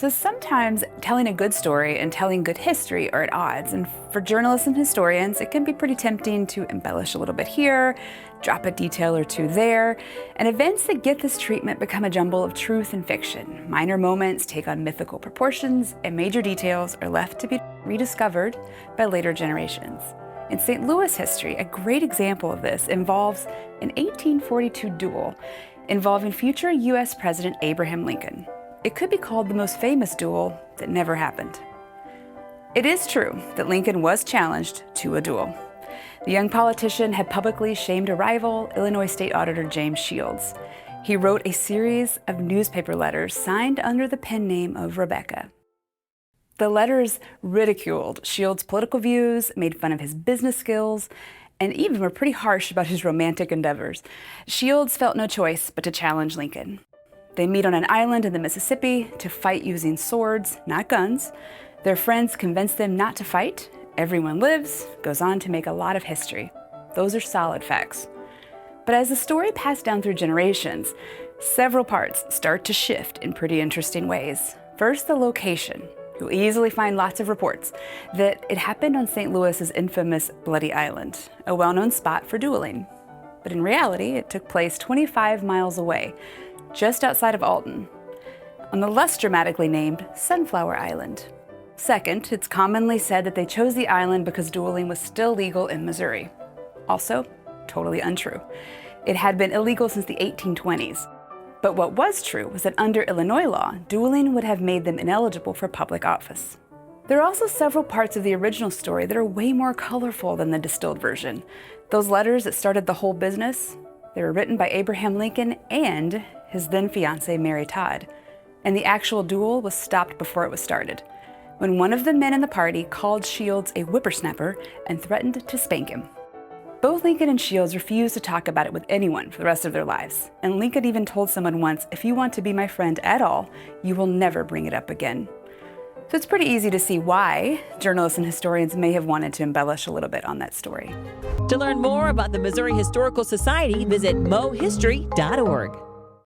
So sometimes telling a good story and telling good history are at odds, and for journalists and historians, it can be pretty tempting to embellish a little bit here, drop a detail or two there, and events that get this treatment become a jumble of truth and fiction. Minor moments take on mythical proportions, and major details are left to be rediscovered by later generations. In St. Louis history, a great example of this involves an 1842 duel involving future U.S. President Abraham Lincoln. It could be called the most famous duel that never happened. It is true that Lincoln was challenged to a duel. The young politician had publicly shamed a rival, Illinois State Auditor James Shields. He wrote a series of newspaper letters signed under the pen name of Rebecca. The letters ridiculed Shields' political views, made fun of his business skills, and even were pretty harsh about his romantic endeavors. Shields felt no choice but to challenge Lincoln. They meet on an island in the Mississippi to fight using swords, not guns. Their friends convince them not to fight. Everyone lives, goes on to make a lot of history. Those are solid facts. But as the story passed down through generations, several parts start to shift in pretty interesting ways. First, the location. You'll easily find lots of reports that it happened on St. Louis's infamous Bloody Island, a well-known spot for dueling. But in reality, it took place 25 miles away, just outside of Alton, on the less dramatically named Sunflower Island. Second, it's commonly said that they chose the island because dueling was still legal in Missouri. Also, totally untrue. It had been illegal since the 1820s. But what was true was that under Illinois law, dueling would have made them ineligible for public office. There are also several parts of the original story that are way more colorful than the distilled version. Those letters that started the whole business, they were written by Abraham Lincoln and his then-fiancée, Mary Todd. And the actual duel was stopped before it was started, when one of the men in the party called Shields a whippersnapper and threatened to spank him. Both Lincoln and Shields refused to talk about it with anyone for the rest of their lives. And Lincoln even told someone once, "If you want to be my friend at all, you will never bring it up again." So it's pretty easy to see why journalists and historians may have wanted to embellish a little bit on that story. To learn more about the Missouri Historical Society, visit mohistory.org.